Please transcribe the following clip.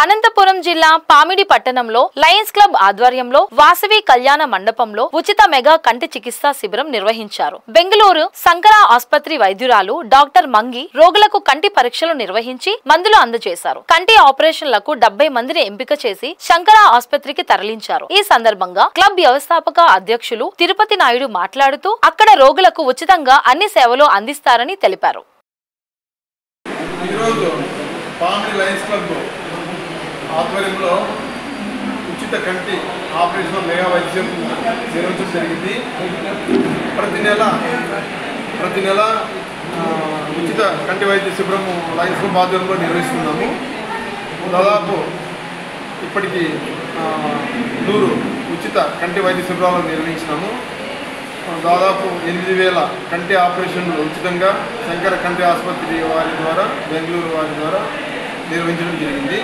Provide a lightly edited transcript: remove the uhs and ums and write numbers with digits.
అనంతపురం జిల్లా పామిడి పట్టణంలో Lions club ఆధ్వర్యంలో వాసవి కళ్యాణ మండపంలో ఉచిత మెగా కంటి చికిత్సా శిబిరం నిర్వహించారు. బెంగళూరు శంకర ఆసుపత్రి వైద్యురాలు డాక్టర్ మంగి రోగులకు కంటి పరీక్షలు నిర్వహించి మందులు అందజేశారు. కంటి ఆపరేషన్లకు 70 మందిని ఎంపిక చేసి శంకర ఆసుపత్రికి తరలించారు. ఈ సందర్భంగా క్లబ్ వ్యవస్థాపక అధ్యక్షులు తిరుపతి నాయుడు మాట్లాడుతూ అక్కడ రోగులకు ఉచితంగా అన్ని సేవలు అందిస్తారని తెలిపారు. ఆధ్వర్యంలో ఉచిత కంటి ఆపరేషన్ మెగా వైద్యం నిర్వహించడం జరిగింది. ప్రతి నెల ఉచిత కంటి వైద్య శిబిరం లయన్స్ క్లబ్ ఆధ్వర్యంలో నిర్వహిస్తున్నాము. దాదాపు ఇప్పటికీ 100 ఉచిత కంటి వైద్య శిబిరాలను నిర్వహించినాము. దాదాపు 8,000 కంటి ఆపరేషన్లు ఉచితంగా శంకర కంటి ఆసుపత్రి వారి ద్వారా బెంగళూరు వారి ద్వారా నిర్వహించడం జరిగింది.